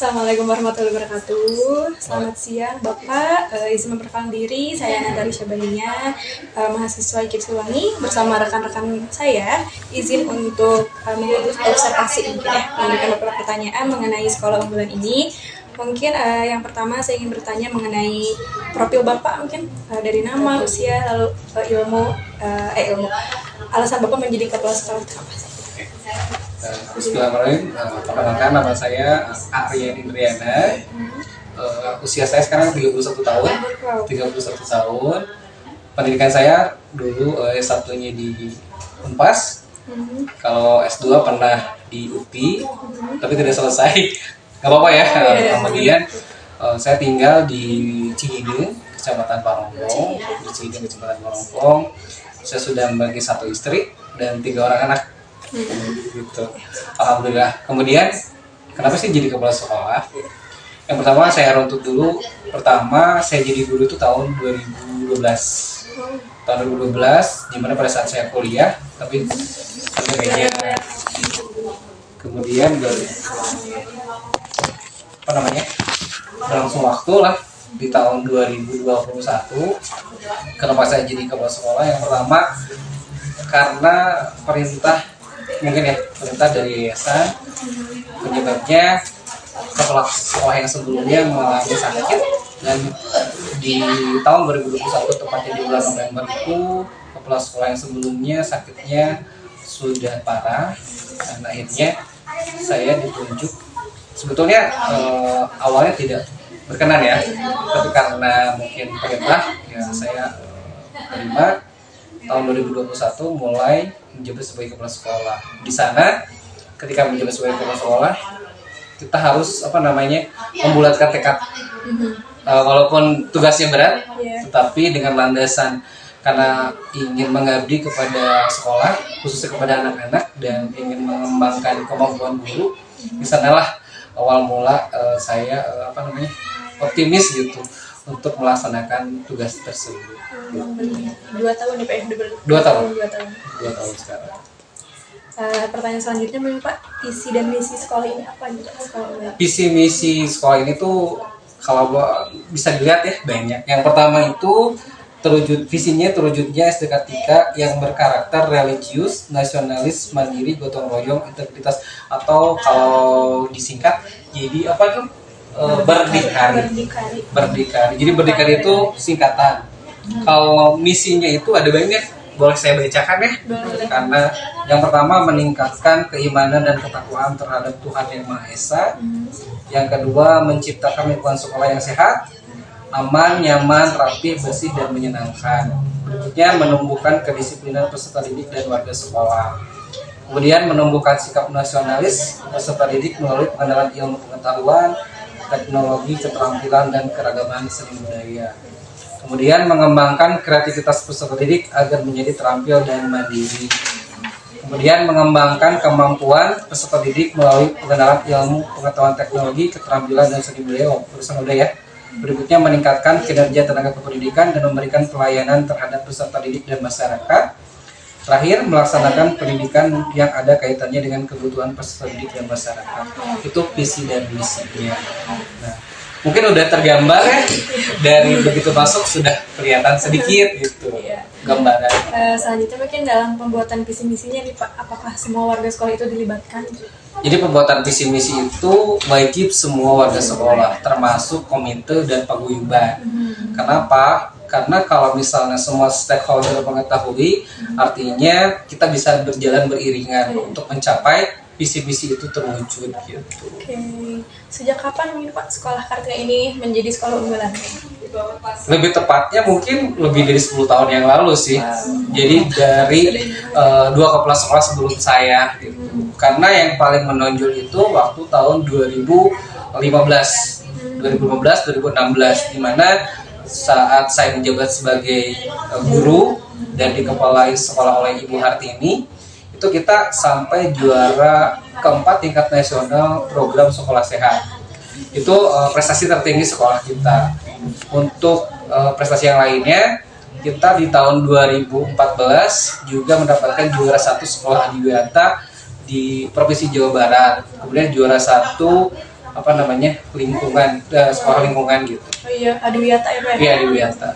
Assalamualaikum warahmatullahi wabarakatuh. Selamat siang Bapak, izin memperkenalkan diri, saya Natalie Syabaninya, mahasiswa IKIP Siliwangi. Bersama rekan-rekan saya, izin untuk observasi mungkin ya, memberikan beberapa pertanyaan mengenai sekolah unggulan ini. Mungkin yang pertama saya ingin bertanya mengenai profil Bapak, mungkin dari nama, usia, lalu ilmu, alasan Bapak menjadi kepala sekolah itu apa sih? Bismillahirrahmanirrahim. Perkenalkan, nama saya Arya Indriana. Usia saya sekarang 31 tahun. Pendidikan saya dulu S1-nya di Unpas. Kalau S2 pernah di UPI, tapi tidak selesai. Gak apa-apa ya. Kemudian saya tinggal di Cihideng, Kecamatan Parongpong. Saya sudah memiliki 1 istri dan 3 orang anak. Gitu. Alhamdulillah. Kemudian kenapa sih jadi kepala sekolah? Yang pertama saya runtut dulu. Pertama saya jadi guru itu tahun 2012. Tahun 2012 dimana pada saat saya kuliah, tapi media. Kemudian berlangsung waktu lah di tahun 2021. Kenapa saya jadi kepala sekolah? Yang pertama karena perintah dari yayasan, penyebabnya kepala sekolah yang sebelumnya mengalami sakit, dan di tahun 2021 tepatnya di bulan November itu kepala sekolah yang sebelumnya sakitnya sudah parah, dan akhirnya saya ditunjuk. Sebetulnya awalnya tidak berkenan ya, tapi karena mungkin perintah ya saya terima. Tahun 2021 mulai menjabat sebagai kepala sekolah. Di sana ketika menjabat sebagai kepala sekolah, kita harus membulatkan tekad. Walaupun tugasnya berat, tetapi dengan landasan karena ingin mengabdi kepada sekolah, khususnya kepada anak-anak, dan ingin mengembangkan kemampuan guru. Di sanalah awal mula saya optimis gitu untuk melaksanakan tugas tersebut. 2 tahun ya Pak ya? 2 tahun. 2 tahun. 2 tahun sekarang. Pertanyaan selanjutnya mungkin Pak, visi dan misi sekolah ini apa gitu? Visi misi sekolah ini tuh kalau bisa dilihat ya banyak. Yang pertama itu visinya terwujudnya SD Kartika yang berkarakter religius, nasionalis, mandiri, gotong royong, integritas, atau kalau disingkat jadi apa tuh? Berdikari. Jadi berdikari itu singkatan. Kalau misinya itu ada banyak, boleh saya bacakan ya? Karena yang pertama meningkatkan keimanan dan ketakwaan terhadap Tuhan Yang Maha Esa. Yang kedua menciptakan lingkungan sekolah yang sehat, aman, nyaman, rapi, bersih, dan menyenangkan. Berikutnya menumbuhkan kedisiplinan peserta didik dan warga sekolah. Kemudian menumbuhkan sikap nasionalis peserta didik melalui pengenalan ilmu pengetahuan, teknologi, keterampilan, dan keragaman seni budaya. Kemudian mengembangkan kreativitas peserta didik agar menjadi terampil dan mandiri. Kemudian mengembangkan kemampuan peserta didik melalui pengenalan ilmu pengetahuan teknologi, keterampilan, dan seni budaya. Berikutnya meningkatkan kinerja tenaga kependidikan dan memberikan pelayanan terhadap peserta didik dan masyarakat. Terakhir, melaksanakan pendidikan yang ada kaitannya dengan kebutuhan peserta didik dan masyarakat. Itu visi dan misinya. Nah, mungkin udah tergambar ya, dari begitu masuk sudah kelihatan sedikit gitu gambaran. Selanjutnya mungkin dalam pembuatan visi misinya nih Pak, apakah semua warga sekolah itu dilibatkan? Jadi pembuatan visi misi itu wajib semua warga sekolah, termasuk komite dan paguyuban. Kenapa? Karena kalau misalnya semua stakeholder mengetahui, artinya kita bisa berjalan beriringan untuk mencapai visi misi itu terwujud gitu. Oke. Sejak kapan nih Pak sekolah Kartika ini menjadi sekolah unggulan? Lebih tepatnya mungkin lebih dari 10 tahun yang lalu sih. Jadi dari 2 kepala sekolah sebelum saya gitu. Karena yang paling menonjol itu waktu tahun 2016 di mana saat saya menjabat sebagai guru dan dikepalai sekolah oleh Ibu Hartini, itu kita sampai juara keempat tingkat nasional program sekolah sehat. Itu prestasi tertinggi sekolah kita. Untuk prestasi yang lainnya, kita di tahun 2014 juga mendapatkan juara 1 sekolah adiwiyata di Provinsi Jawa Barat. Kemudian juara 1 apa namanya lingkungan sekolah lingkungan gitu. Oh iya, Adiwiyata ya Pak? Iya di Wiyata.